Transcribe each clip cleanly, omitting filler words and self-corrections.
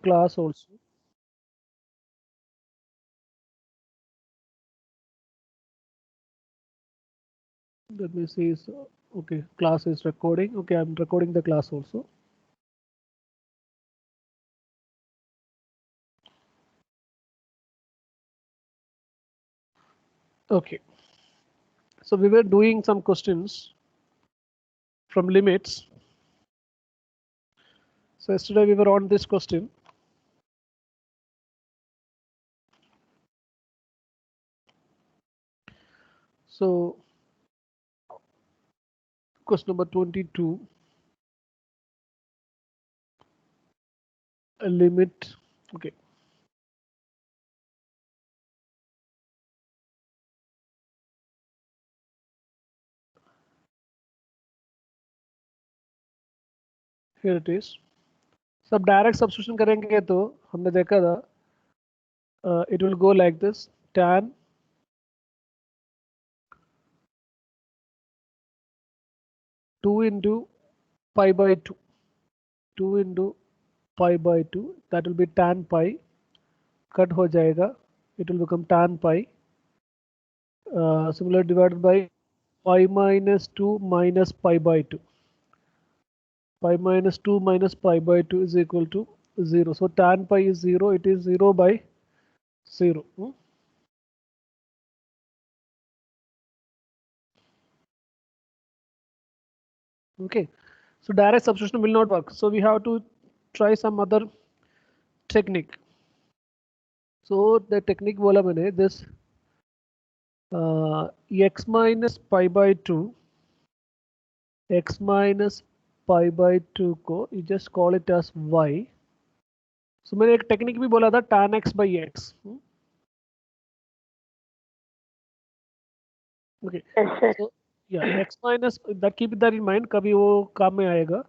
class also. Let me see. So, okay, class is recording. Okay, I'm recording the class also. Okay, so we were doing some questions from limits. So yesterday we were on this question. So question number 22, a limit. Okay. Here it is. सब direct substitution करेंगे तो हमने देखा था it will go like this, tan 2 into pi by 2, 2 into pi by 2, that will be tan pi, cut हो जाएगा, it will become tan pi, similar divided by pi minus 2 minus pi by 2. Pi minus 2 minus pi by 2 is equal to 0. So tan pi is 0, it is 0 by 0. Okay, so direct substitution will not work. So we have to try some other technique. So the technique बोला मैंने, this x minus pi by 2, x minus pi by 2 को you just call it as y. So मैंने एक technique भी बोला था tan x by x. Okay. Yes, sir. So yeah, x minus, that keep that in mind, कभी वो काम में आएगा.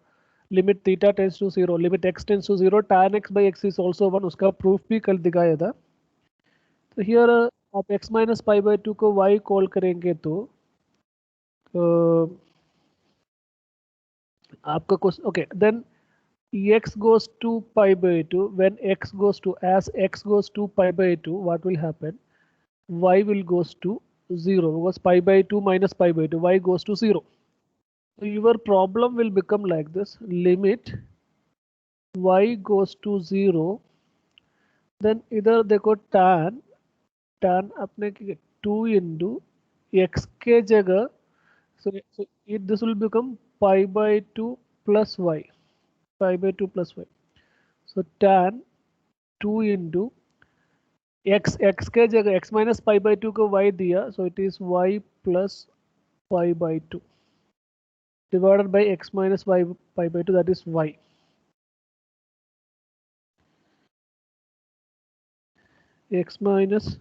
Limit theta tends to 0, limit x tends to 0, tan x by x is also 1. उसका proof भी कल दिखाया था. तो here आप x minus pi by 2 को y कॉल करेंगे तो आपका question, okay, then x goes to pi by 2, when x goes to, as x goes to pi by 2, what will happen? Y will goes to 0, because pi by 2 minus pi by 2, y goes to 0. So your problem will become like this, limit y goes to 0, then इधर देखो tan अपने 2 into x के जगह, so this will become pi by 2 plus y, pi by 2 plus y. So tan 2 into x के जगह x minus pi by 2 को y दिया, so it is y plus pi by 2 divided by x minus y pi by 2, that is y. X minus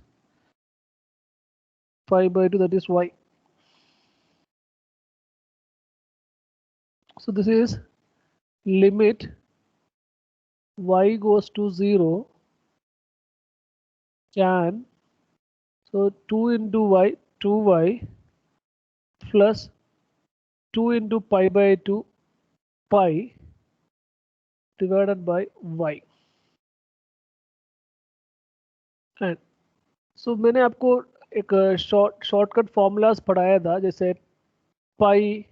pi by 2, that is y. So this is limit y goes to 0, tan, so 2 into y, 2y plus 2 into pi by 2 pi divided by y. And so मैंने आपको एक shortcut formulas पढ़ाया था, जैसे pi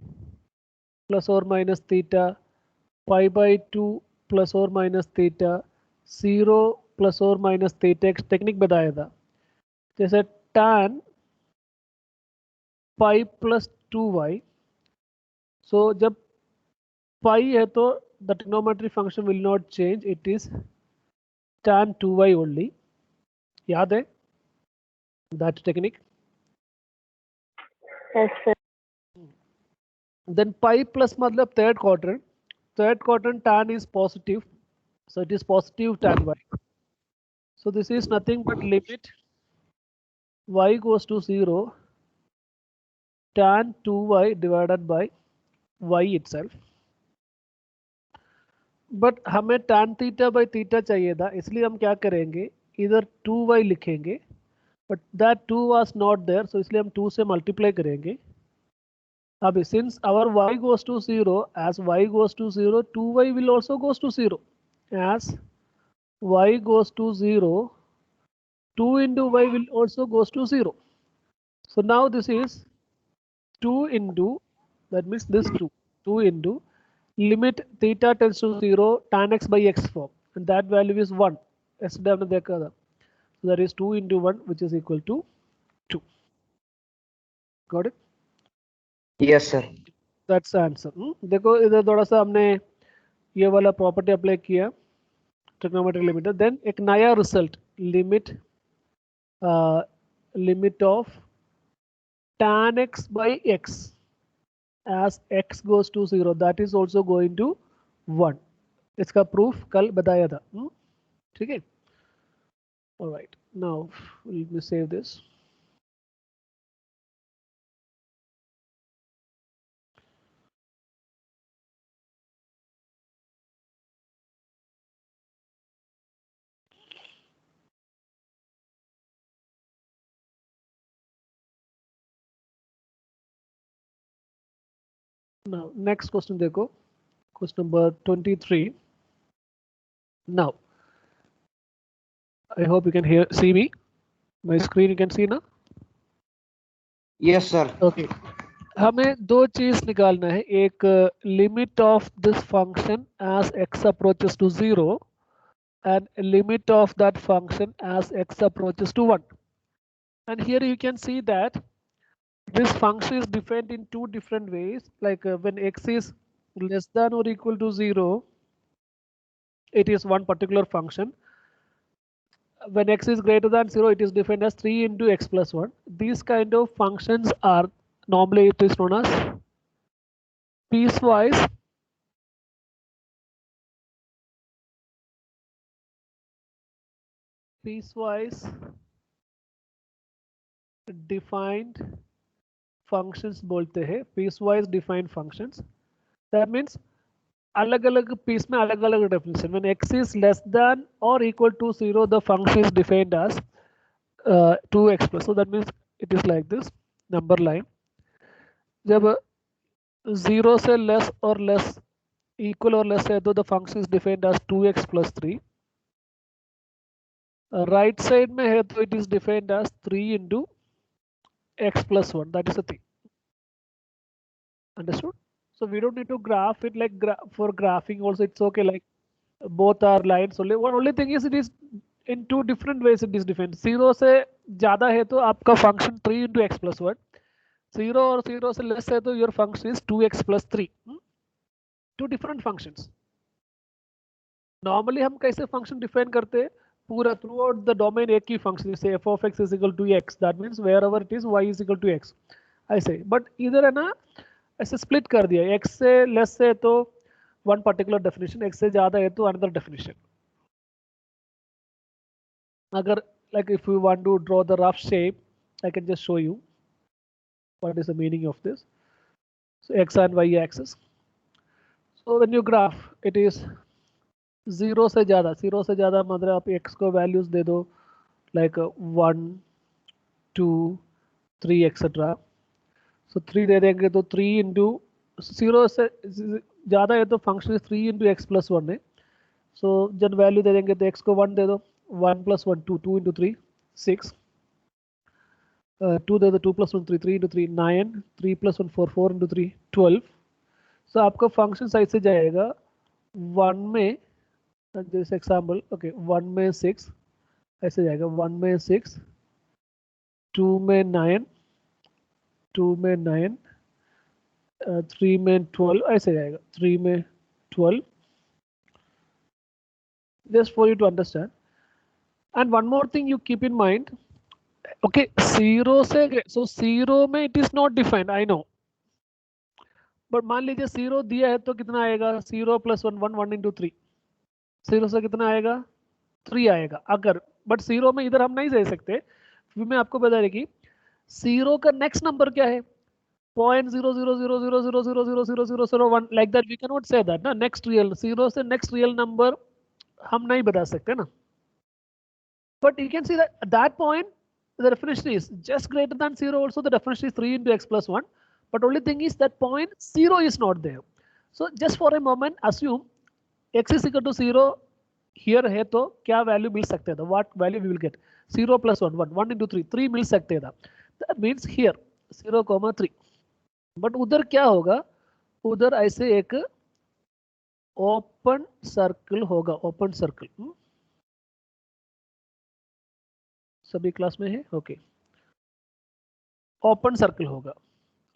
plus और minus theta, pi by 2 plus और minus theta, 0 plus और minus theta, एक टेक्निक बताया था. जैसे tan पाई प्लस 2y, सो जब पाई है तो the trigonometry function will not change, it is tan 2y only. याद है that technique? Yes, sir. Then pi plus मतलब third quadrant tan is positive, so it is positive tan y. So this is nothing but limit y goes to 0, tan 2y divided by y itself. But हमें tan theta by theta चाहिए था, इसलिए हम क्या करेंगे, इधर 2y लिखेंगे, but that 2 was not there, so इसलिए हम 2 से मल्टीप्लाई करेंगे. अभी since our y goes to 0, as y goes to 0, 2y will also goes to 0, as y goes to 0, 2 into y will also goes to 0. So now this is 2 into, that means this 2 into limit theta tends to 0 tan x by x form, and that value is 1. So that is 2 into 1, which is equal to 2. Got it? Yes, sir. That's the answer. देखो इधर थोड़ा सा हमने ये वाला property apply किया, trigonometric limit. Then एक नया result, limit of tan x by x as x goes to 0, that is also going to 1. इसका प्रूफ कल बताया था. ठीक है. All right, now let me save this. Now next question देखो, question number 23. Now I hope you can see me. My screen you can see now. Yes, sir. Okay. हमें दो चीज निकालना है, एक limit of this function as x approaches to 0 and limit of that function as x approaches to 1. And here you can see that this function is defined in two different ways. Like when x is less than or equal to 0, it is one particular function. When x is greater than 0, it is defined as 3 into x plus 1. These kind of functions are normally it is known as piecewise defined functions बोलते हैं. Piecewise defined functions. That means अलग अलग piece में अलग अलग definition. When x is less than or equal to 0, the function is defined as 2x plus. So that means it is like this number line. जब 0 से less or less equal or less है तो the function is defined as 2x plus 3. Right side में है तो it is defined as 3 into x plus 1. That is the thing. Understood? So we don't need to graph it like for graphing also it's okay, like both are lines only. One only thing is it is in two different ways it is defined. 0 से ज़्यादा है तो आपका function 3 into x plus 1. 0 और 0 से less है तो your function is 2x plus 3. Two different functions. Normally हम कैसे function define करते हैं, पूरा throughout the domain एक ही function, जैसे f of x is equal to x, that means wherever it is y is equal to x ऐसे. But इधर है ना ऐसे split कर दिया, x से less है तो one particular definition, x से ज़्यादा है तो another definition. अगर like if you want to draw the rough shape, I can just show you what is the meaning of this. So x and y axis. So when you graph, it is 0 से ज़्यादा मतलब आप x को values दे दो like 1, 2, 3 etc. So 3 दे देंगे तो 3 into 0 से ज़्यादा है तो function is 3 into x plus 1 है. So जब value दे देंगे तो x को 1 दे दो, 1 plus 1 2, 2 into 3 6, 2 दे दो, 2 plus 1 3, 3 into 3 9, 3 plus 1 4, 4 into 3 12. So आपका function साइज से जाएगा 1 में, जैसे एग्जाम्पल ओके 1 में 6 ऐसे जाएगा, 1 में 6, 2 में 9, 2 में 9, 3 में 12 ऐसे जाएगा, 3 में 12. Just for you to understand. And one more thing you keep in mind. Okay, 0 से, so 0 में it is not defined, I know. But मान लीजिए 0 दिया है तो कितना आएगा, 0 plus 1 1 1 into 3. 0 से कितना आएगा, 3 आएगा अगर. बट 0 में इधर हम नहीं दे सकते, फिर मैं आपको बता रही कि 0 का नेक्स्ट नंबर क्या है, 0.00000000001 like that. We can not say that ना. नेक्स्ट रियल 0 से नेक्स्ट रियल नंबर हम नहीं बता सकते ना. But you can see that point the definition is just greater than 0 also. The definition is 3 into x plus 1, but only thing is that point 0 is not there. So just for a moment assume x is equal to 0 here है तो क्या value मिल सकते था, what value we will get, 0 + 1 1 1 into 3 3 मिल सकते था, that means here 0,3. But उधर क्या होगा, उधर ऐसे एक ओपन सर्कल होगा, ओपन सर्कल. सभी क्लास में है, ओके. ओपन सर्कल होगा,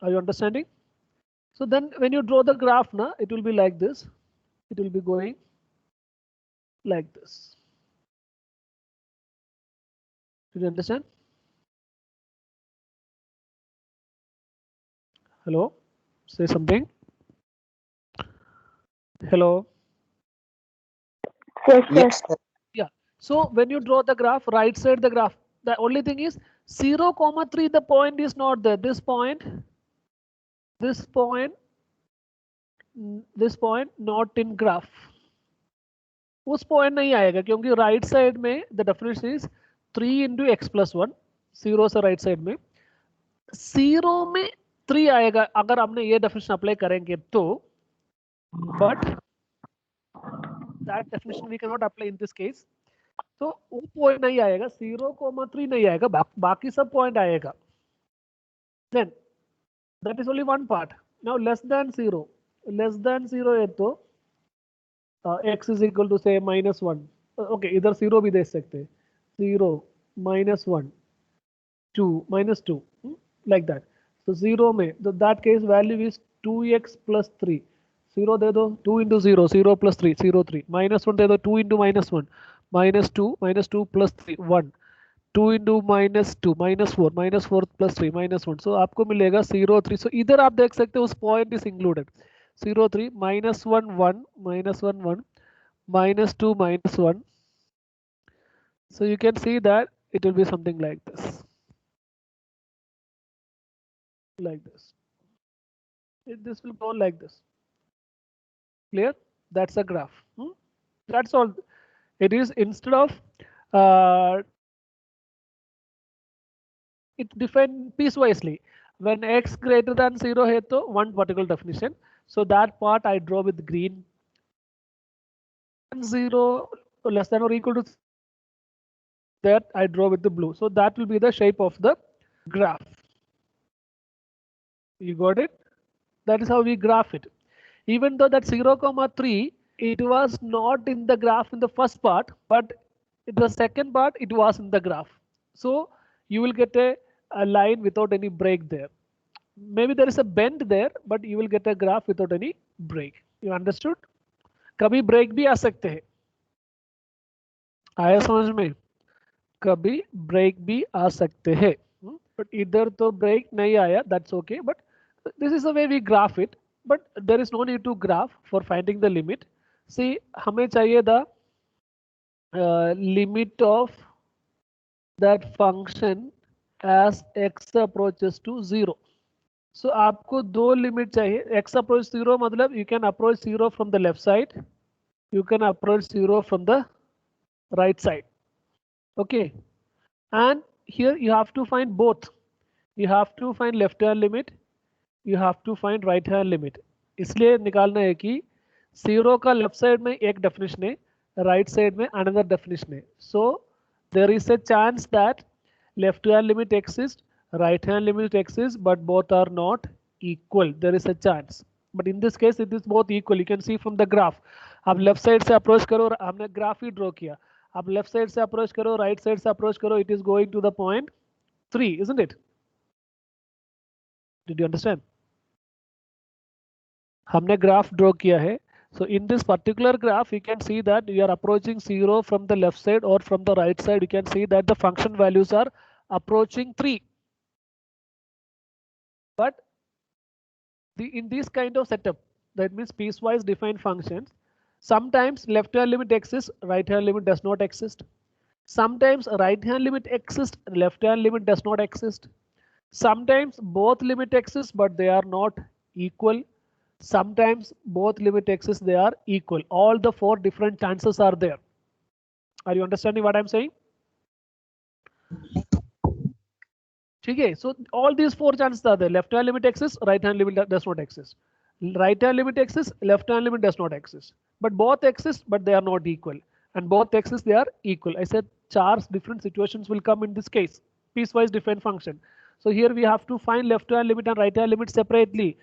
are you understanding? So then when you draw the graph na, it will be like this, it will be going like this. Did you understand? Hello, say something. Hello. Yes, sir. Yeah, so when you draw the graph, right side the graph, the only thing is 0,3, the point is not there, this point not in graph. उस point नहीं आएगा क्योंकि right side में the definition is 3 into x + 1, 0 से right side में 0 में 3 आएगा अगर हमने ये डेफिनेशन अप्लाई करेंगे तो, but that definition we can not apply in this case. तो वो पॉइंट नहीं आएगा, 0,3 नहीं आएगा, बाकी सब पॉइंट आएगा. Then that is only one part. Now less than 0 है तो x is equal to say -1. Okay, इधर 0 भी दे सकते हैं, 0 -1 2 -2 like that. So 0 में तो that case value is 2x + 3. 0 दे दो, 2 into 0 0 + 3 0 3, -1 दे दो, 2 into -1 -2 -2 + 3 1, 2 into -2 -4 -4 + 3 -1. So आपको मिलेगा 0 3. So इधर आप देख सकते हो उस point is included, 0 3 -1 1 -1 1 -2 -1. So you can see that it will be something like this, like this. This will go like this. Clear? That's a graph. That's all. It is instead of it defined piecewisely. When x greater than 0 है तो one particular definition. So that part I draw with green. 0 less than or equal to that I draw with the blue. So that will be the shape of the graph. You got it? That is how we graph it. Even though that 0,3, it was not in the graph in the first part, but in the second part, it was in the graph. So you will get a line without any break there. Maybe there is a bend there, but you will get a graph without any break. You understood? कभी break भी आ सकते हैं. आया समझ में? कभी break भी आ सकते हैं. But इधर तो break नहीं आया. That's okay. But this is the way we graph it. But there is no need to graph for finding the limit. See, हमें चाहिए the limit of that function as x approaches to 0. So आपको दो limit चाहिए. X approach 0 मतलब you can approach 0 from the left side, you can approach 0 from the right side. Okay, and here you have to find both. You have to find left hand limit, you have to find right hand limit. इसलिए निकालना है कि 0 का left side में एक definition है, right side में another definition है. So there is a chance that left hand limit exists, right hand limit exists, but both are not equal. There is a chance, but in this case it is both equal. You can see from the graph. आप left side से approach करो, हमने graph ही draw किया. आप left side से approach करो, right side से approach करो, it is going to the point 3, isn't it? Did you understand? हमने ग्राफ ड्रॉ किया है. So in this particular graph, you can see that you are approaching 0 from the left side or from the right side. You can see that the function values are approaching 3. But in this kind of setup, that means piecewise defined functions, sometimes left hand limit exists, right hand limit does not exist. Sometimes right hand limit exists, left hand limit does not exist. Sometimes both limit exist, but they are not equal. Sometimes both limit exist, they are equal. All the 4 different chances are there. Are you understanding what I'm saying? Okay, so all these 4 chances are there. Left hand limit exists, right hand limit does not exist. Right hand limit exists, left hand limit does not exist. But both exist, but they are not equal. and both x's they are equal. I said char's different situations will come in this case, piecewise different function. So here we have to find left hand limit and right hand limit separately,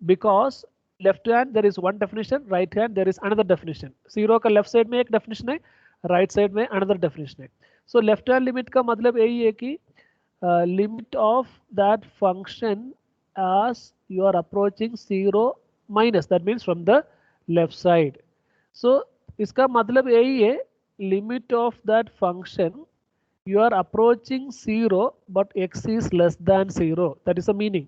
because left hand there is one definition, right hand there is another definition. 0 का left side में एक definition है, right side में another definition है. So left hand limit का मतलब यही है कि limit of that function as you are approaching 0 minus, that means from the left side. So इसका मतलब यही है, limit of that function you are approaching 0 but x is less than 0, that is the meaning.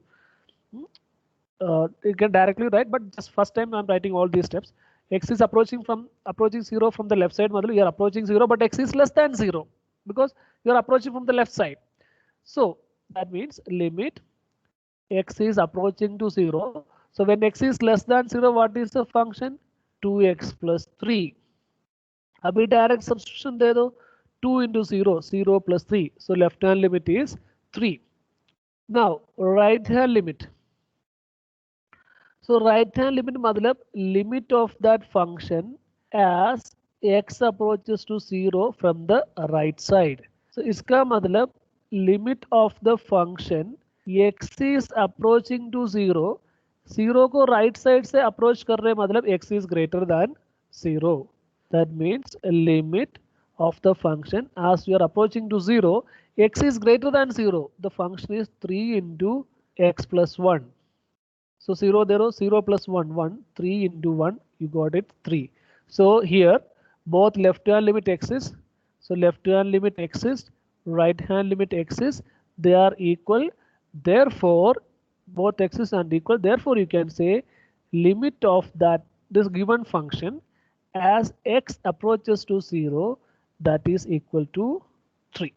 You can directly write, but just first time I'm writing all these steps. X is approaching 0 from the left side, मतलब you are approaching 0 but x is less than 0 because you are approaching from the left side. So that means limit x is approaching to 0. So when x is less than 0, what is the function? 2x plus 3. अभी direct substitution दे दो, 2 into 0, 0 plus 3. So left hand limit is 3. Now right hand limit. So right hand limit मतलब limit of that function as x approaches to 0 from the right side. So इसका मतलब limit of the function x is approaching to 0, 0 को right side से approach कर रहे मतलब x is greater than 0. That means limit of the function as you are approaching to 0, x is greater than 0. The function is 3 into x plus 1. So 0 there, 0 plus 1, 1, 3 into 1, you got it 3. So here both left hand limit exists. So left hand limit exists, right hand limit exists, they are equal. Therefore both exist and equal. Therefore you can say limit of that this given function as x approaches to 0, that is equal to 3.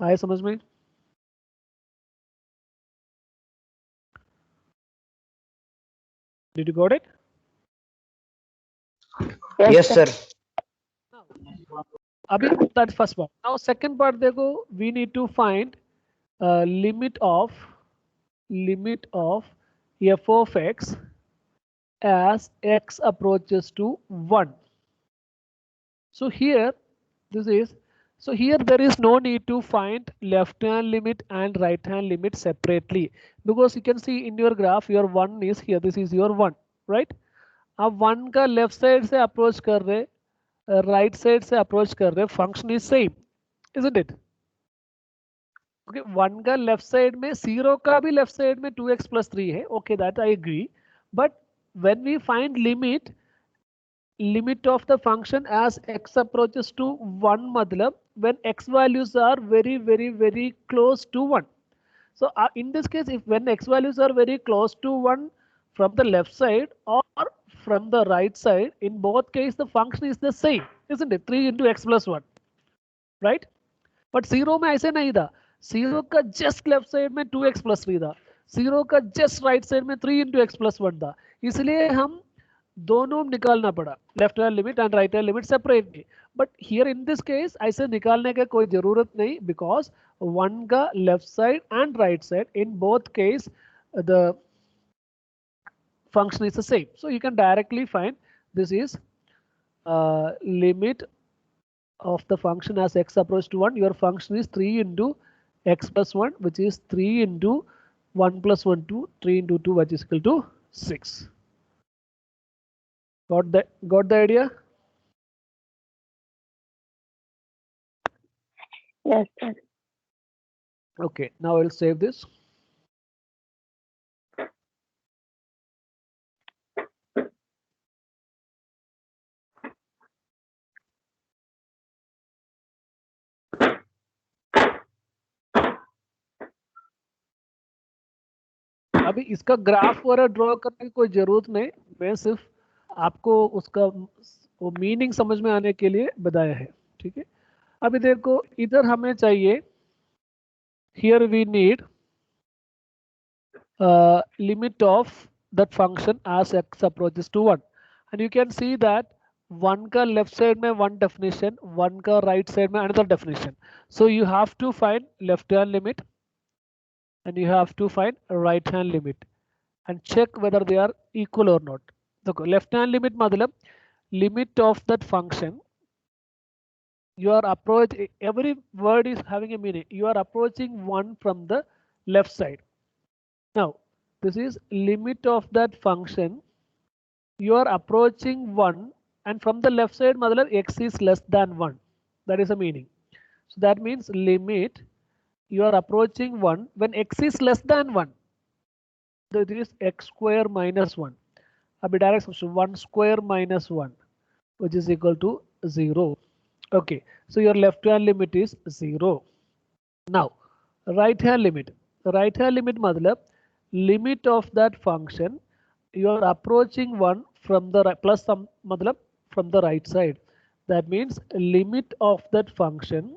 आए समझ में? Did you got it? Yes, sir. अभी that's first part. Now second part देखो, we need to find limit of f of x as x approaches to 1. So here this is, so here there is no need to find left hand limit and right hand limit separately, because you can see in your graph your 1 is here, this is your 1, right? अब 1 का left side से approach कर रहे, right side से approach कर रहे, function is same, isn't it? Okay, 1 का left side में 0 का भी left side में 2x plus 3 है, okay, that I agree. But when we find limit of the function as x approaches to 1 मतलब when x values are very close to 1. So in this case, if when x values are very close to 1 from the left side or from the right side, in both cases the function is the same, isn't it? 3 into x plus 1, right? But 0 में ऐसे नहीं था, 0 का just left side में 2x plus 3 था, 0 का just right side में 3 into x plus 1 था, इसलिए हम दोनों निकालना पड़ा, left hand limit and right hand limit separately. But here in this case ऐसे निकालने का कोई जरूरत नहीं, बिकॉज 1 का left side and right side in both case the function is the same. So you can directly find this is limit of the function as x approaches to 1. Your function is 3 into x plus 1, which is 3 into 1 plus 1, 2, 3 into 2, which is equal to 6. Got the idea? Yes, sir. Okay, now I'll save this. अभी इसका graph वगैरह draw करने की कोई जरूरत नहीं, मैं सिर्फ आपको उसका वो मीनिंग समझ में आने के लिए बताया है, ठीक है? अभी देखो इधर हमें चाहिए, here we need limit of that function as x approaches to 1, and you can see that 1 का लेफ्ट साइड में 1 डेफिनेशन, 1 का राइट साइड में another definition. So you have to find left hand limit and you have to find a right hand limit and check whether they are equal or not. देखो left hand limit मतलब limit of that function, you are approach, every word is having a meaning. You are approaching 1 from the left side. Now this is limit of that function, you are approaching 1 and from the left side matlab x is less than 1. That is the meaning. So that means limit, you are approaching 1 when x is less than 1. That is x square minus 1. अभी direct substitution 1 square minus 1 which is equal to 0. Okay, so your left hand limit is 0. Now right hand limit. Right hand limit matlab limit of that function, you are approaching 1 from the right plus some matlab from the right side. That means limit of that function,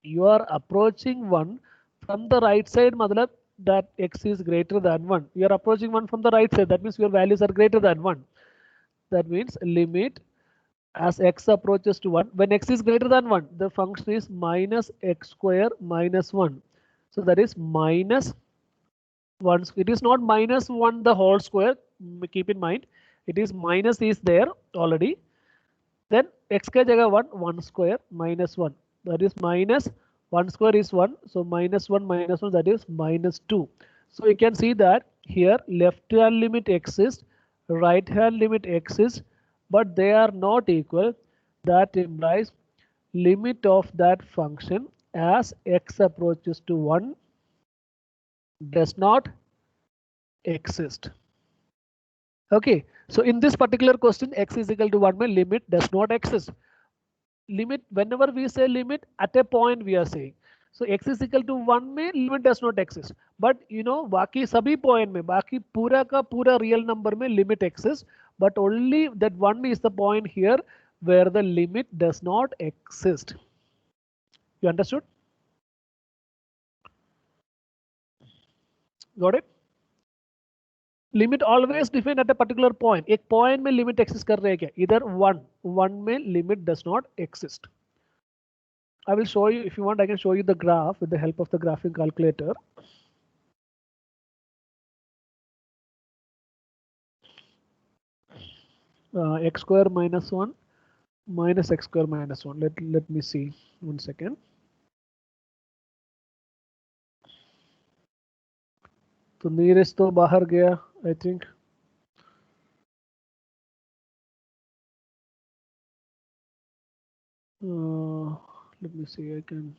you are approaching 1 from the right side matlab that x is greater than 1. You are approaching 1 from the right side, that means your values are greater than 1. That means limit as x approaches to 1, when x is greater than 1, the function is minus x square minus 1. So that is minus 1. It is not minus 1 the whole square, keep in mind, it is minus is there already. Then x ka jagah 1 square minus 1, that is minus 1 square is 1, so minus 1 minus 1, that is minus 2. So you can see that here left hand limit exists, right hand limit exists, but they are not equal. That implies limit of that function as x approaches to 1 does not exist. Okay, so in this particular question x is equal to 1 mein limit does not exist. Limit, whenever we say limit, at a point we are saying, so x is equal to 1 में limit does not exist, but you know बाकी सभी point में, बाकी पूरा का पूरा real number में limit exists, but only that 1 is the point here where the limit does not exist. You understood? Got it? Limit always defined at a particular point. एक point में limit exist कर रहे हैं क्या? Either 1 में limit does not exist. I will show you, if you want I can show you the graph with the help of the graphing calculator. X square minus 1 minus x square minus 1. Let me see 1 second. तो nearest तो बाहर गया I think. Let me see, I can.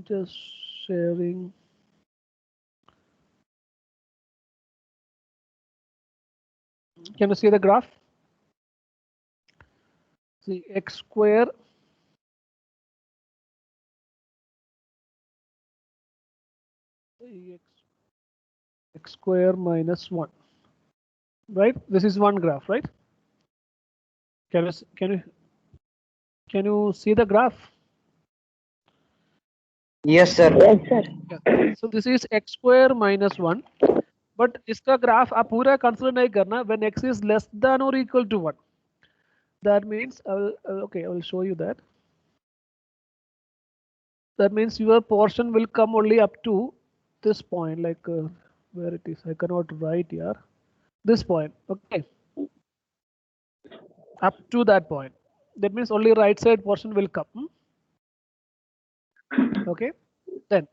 Just sharing. Can you see the graph? See x square x square minus 1. Right? This is one graph, right? Can you see the graph? Yes, sir. Yes, sir. Yeah. So this is x square minus 1. But इसका graph आप पूरा consider नहीं करना when x is less than or equal to 1. That means okay, I will show you that. That means your portion will come only up to this point, like where it is. I cannot write here. This point, okay, up to that point. That means only right side portion will come. Okay, then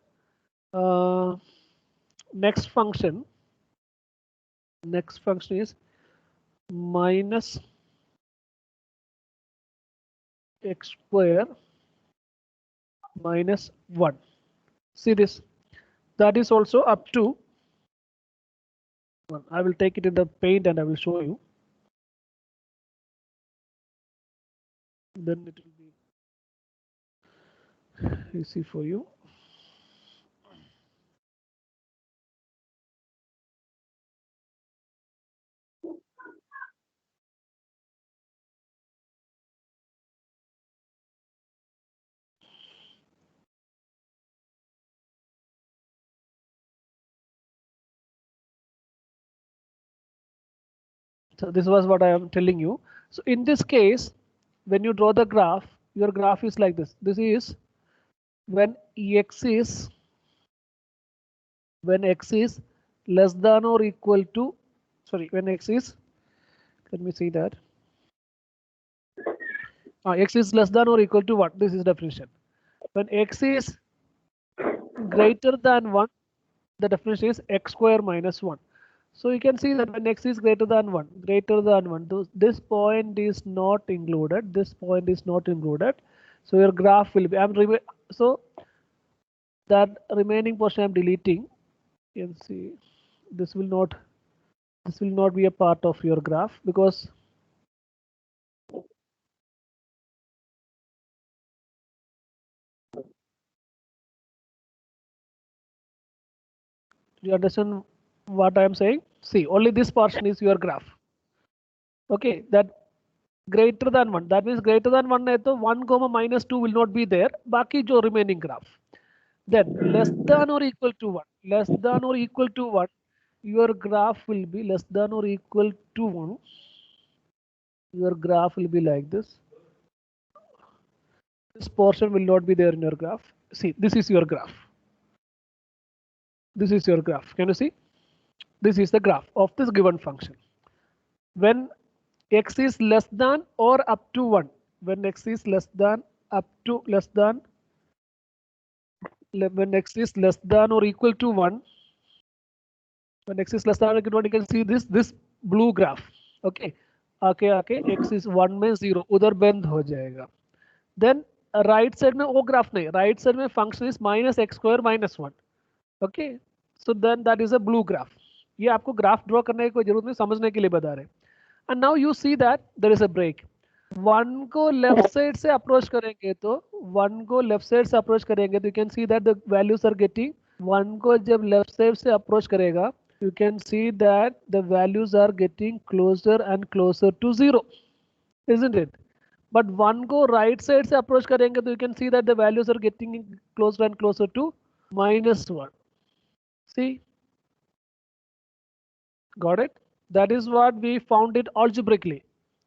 next function is minus x square minus 1. See this, that is also up to 1. I will take it in the paint and I will show you. Then it will be easy for you. So this was what I am telling you. So in this case, when you draw the graph, your graph is like this. This is when x is less than or equal to, sorry, when x is, let me see that. X is less than or equal to what? This is definition. When x is greater than 1, the definition is x square minus 1. So you can see that when x is greater than 1, this point is not included. This point is not included. So your graph will be, so that remaining portion I'm deleting. You can see this will not be a part of your graph because you understand what I am saying? See, only this portion is your graph. Okay, that greater than 1, that means greater than 1 है तो 1 comma minus 2 will not be there. बाकी जो remaining graph. Then less than or equal to 1, less than or equal to 1, your graph will be less than or equal to 1. Your graph will be like this. This portion will not be there in your graph. See, this is your graph. This is your graph. Can you see? This is the graph of this given function. When x is less than or up to 1, when x is less than up to less than, when x is less than or equal to 1, when x is less than or equal to 1, you can see this blue graph. Okay, आके x is 1 में 0 उधर बंद हो जाएगा. Then right side में वो graph नहीं, right side में function is minus x square minus 1. Okay, so then that is a blue graph. ये आपको ग्राफ ड्रॉ करने की कोई जरूरत नहीं, समझने के लिए बता रहे. And now you see that there is a break. 1 को लेफ्ट साइड से अप्रोच करेंगे तो 1 को लेफ्ट साइड से अप्रोच करेंगे तो you can see that the values are getting. 1 को जब लेफ्ट साइड से अप्रोच करेगा you can see that the values are getting closer and closer to 0, isn't it? But 1 को right side से approach करेंगे तो you can see that the values are getting closer and closer to minus 1. See, got it? That is what we found it algebraically.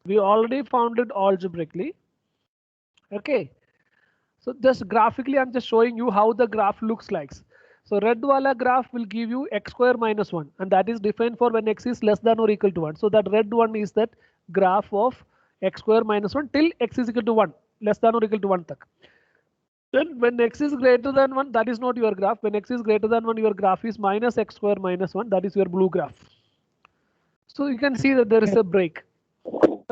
We already found it algebraically. Okay, so just graphically I'm just showing you how the graph looks like. So red wala graph will give you x square minus 1, and that is defined for when x is less than or equal to 1. So that red one is that graph of x square minus 1 till x is equal to 1, less than or equal to 1 tak. Then when x is greater than 1, that is not your graph. When x is greater than 1, your graph is minus x square minus 1, that is your blue graph. So you can see that there is a break.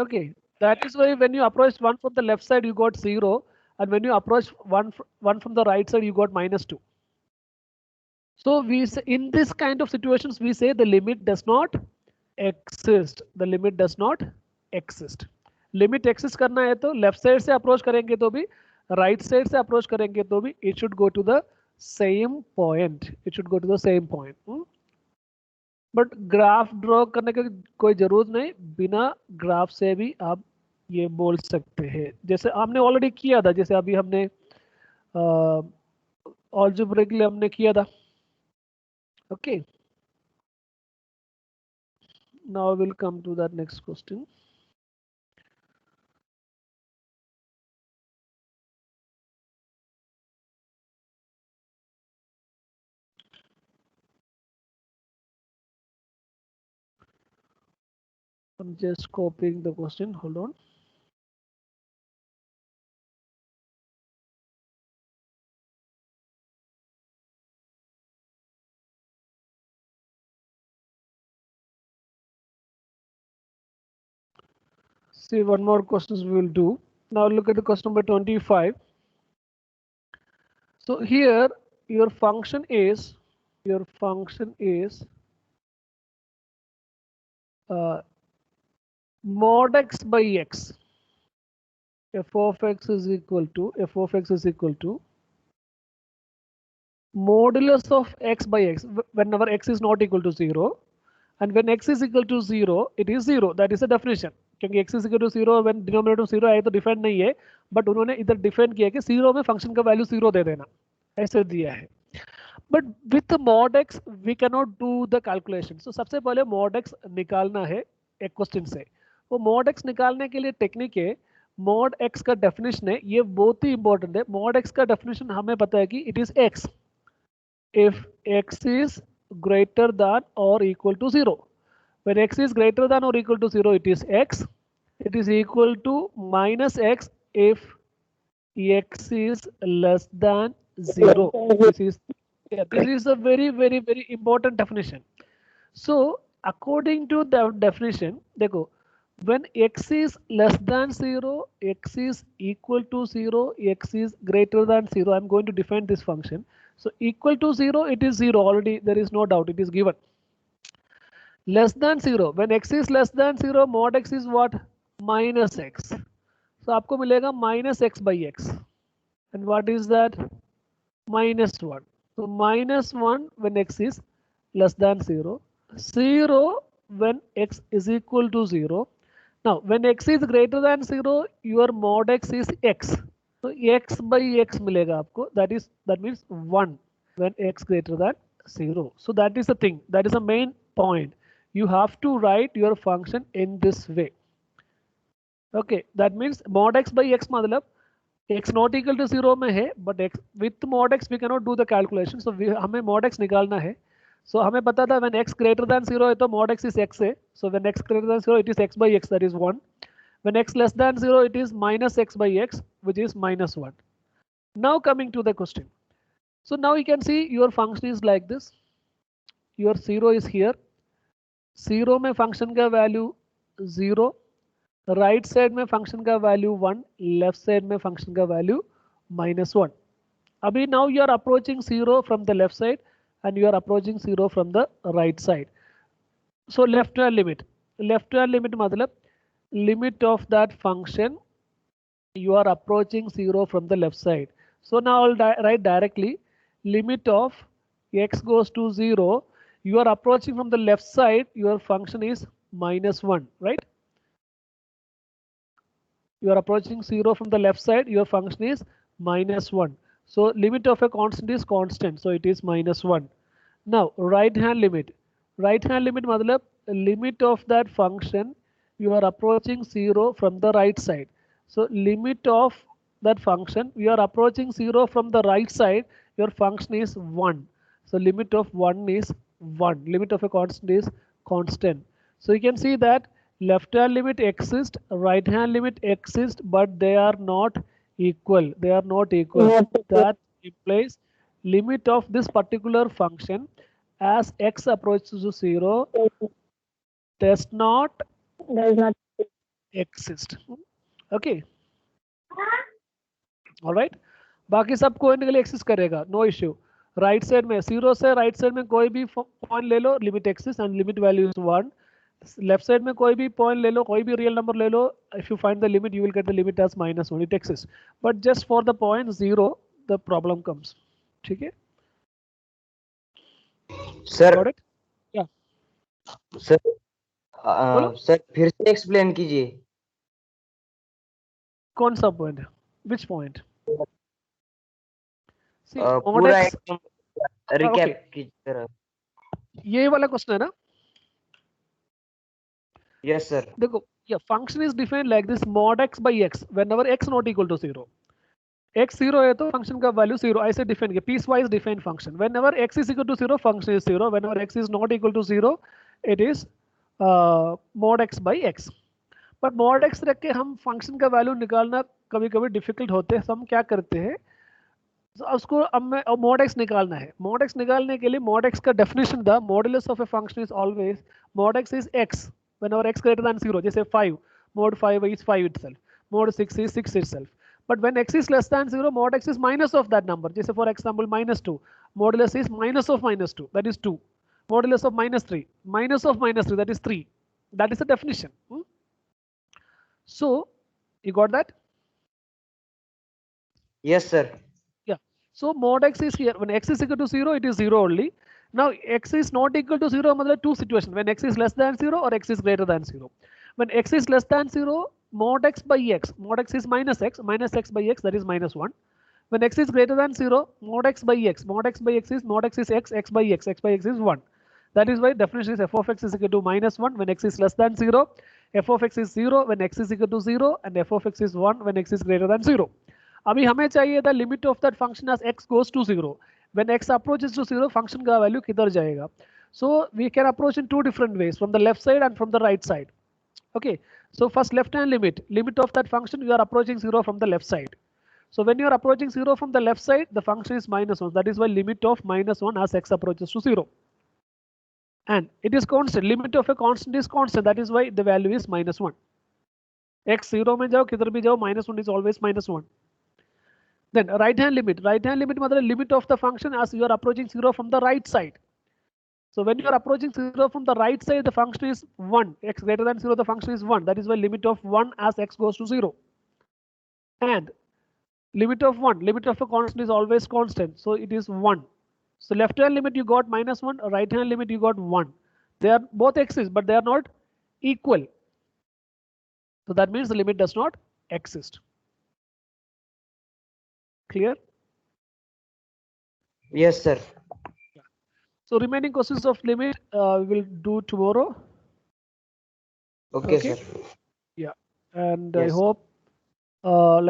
Okay, that is why when you approach 1 from the left side you got 0, and when you approach 1 from the right side you got minus 2. So we say, in this kind of situations we say the limit does not exist. The limit does not exist. Limit exist करना है तो left side से approach करेंगे तो भी, right side से approach करेंगे तो भी, it should go to the same point. It should go to the same point. But graph draw करने की कोई जरूरत नहीं, बिना graph से भी आप ये बोल सकते हैं. जैसे हमने already किया था, जैसे अभी हमने algebraically हमने किया था. Okay, now we'll come to that next question. I'm just copying the question, hold on. See, one more questions we will do. Now look at the question number 25. So here your function is mod x by x. F of x is equal to modulus of x by x whenever x is not equal to 0, and when x is equal to 0 it is 0. That is the definition. क्योंकि x is equal to 0 when denominator 0 आए तो define नहीं है, but उन्होंने इधर define किया कि 0 में फंक्शन का वैल्यू 0 दे देना, ऐसे दिया है. But with mod x we can not do the calculation. So सबसे पहले mod x निकालना है. एक क्वेश्चन से। वो mod x निकालने के लिए टेक्निक है, mod x का डेफिनेशन है, ये बहुत ही इंपॉर्टेंट है। mod x का डेफिनेशन हमें पता है कि it is x if x is greater than or equal to 0. When x is greater than or equal to 0, it is x. It is equal to minus x if x is less than 0. This is a very important definition. So according to the definition, देखो, when x is less than 0, x is equal to 0, x is greater than 0, I'm going to define this function. So equal to 0, it is 0 already, there is no doubt, it is given. Less than 0, when x is less than 0, mod x is what? Minus x. So आपको मिलेगा minus x by x. And what is that? Minus 1. So minus 1 when x is less than 0. 0 when x is equal to 0. Now when x is greater than 0, your mod x is x. So x by x मिलेगा आपको. That means 1 when x greater than 0. So that is the thing. That is the main point. You have to write your function in this way. Okay, that means mod x by x मतलब x not equal to 0 में है, but x with mod x we cannot do the calculation. So हमें mod x निकालना है. So हमें पता था when x greater than 0 है तो mod x is x है. So when x greater than 0, it is x by x, that is 1. When x less than 0, it is minus x by x, which is minus 1. Now coming to the question. So now you can see your function is like this. Your 0 is here. 0 में function का value 0. Right side में function का value 1, left side में function का value -1. अभी now you are approaching 0 from the left side and you are approaching 0 from the right side. So left hand limit मतलब limit of that function you are approaching 0 from the left side. So now I'll write directly limit of x goes to 0. You are approaching from the left side, your function is -1, right? You are approaching 0 from the left side, your function is -1. So limit of a constant is constant, so it is -1. Now right hand limit मतलब limit of that function, you are approaching 0 from the right side. So limit of that function, you are approaching 0 from the right side, your function is 1. So limit of 1 is 1. Limit of a constant is constant. So you can see that left hand limit exists, right hand limit exists, but they are not equal. That implies limit of this particular function as x approaches to 0 does not exist. Okay. All right. बाकी सब कोई के लिए exist करेगा, no issue. Right side में 0 से right side में कोई भी पॉइंट ले लो, limit exist and limit value is 1. Left side में कोई भी पॉइंट ले लो, कोई भी रियल नंबर ले लो, if you find the limit you will get the limit as -1. It exist, but just for the point 0 the problem comes. ठीक है सर. या सर फिर से एक्सप्लेन कीजिए. कौन सा पॉइंट है? Which point? पूरा एकदम रिकैप कीजिए. ये वाला क्वेश्चन है ना? Yes sir. देखो, yeah, function is defined like this: mod x by x whenever x not equal to 0. x 0 है तो function का value 0. ऐसे define किया, piecewise defined function. Whenever x is equal to 0, function is 0. Whenever x is not equal to 0, it is mod x by x. पर mod x रख के हम function का value निकालना कभी-कभी difficult होते हैं. हम क्या करते हैं, उसको हमें mod x निकालना है. mod x निकालने के लिए mod x का definition था, modulus of a function is always mod x is x whenever x greater than 0. जैसे 5, mod 5 is 5 itself, mod 6 is 6 itself. But when x is less than 0, mod x is minus of that number. जैसे for example -2, modulus is minus of -2, that is 2. Modulus of -3, minus of -3, that is 3. That is the definition. So you got that? Yes sir. Yeah. So mod x is here. When x is equal to 0, it is 0 only. Now x is not equal to 0, मतलब two situations: when x is less than 0 or x is greater than 0. When x is less than 0, mod x by x, mod x is minus x by x, that is -1. When x is greater than 0, mod x by x is mod x is x by x, x by x is 1. That is why definition is f of x is equal to -1 when x is less than 0, f of x is 0 when x is equal to 0, and f of x is 1 when x is greater than 0. अभी हमें चाहिए था limit of that function as x goes to 0. When x approaches to 0, function का value किधर जाएगा? So we can approach in two different ways, from the left side and from the right side. Okay, so first left hand limit of that function, you are approaching 0 from the left side. So when you are approaching 0 from the left side, the function is -1. That is why limit of -1 as x approaches to 0. And it is constant. Limit of a constant is constant. That is why the value is -1. X 0 में जाओ किधर भी जाओ, -1 is always -1. Then right hand limit. Right hand limit मतलब limit of the function as you are approaching 0 from the right side. So when you are approaching 0 from the right side, the function is 1. X greater than 0, the function is 1. That is why limit of 1 as x goes to 0. And limit of 1, limit of a constant is always constant. So it is 1. So left hand limit you got -1, right hand limit you got 1. They are both exist, but they are not equal. So that means the limit does not exist. Clear? Yes, sir. So remaining questions of limit we will do tomorrow. Okay, sir. Yeah, and Yes. I hope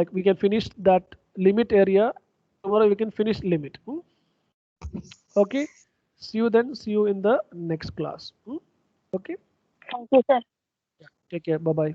like we can finish that limit area tomorrow. We can finish limit. Okay. See you then. See you in the next class. Okay. Thank you, sir. Take care. Bye bye.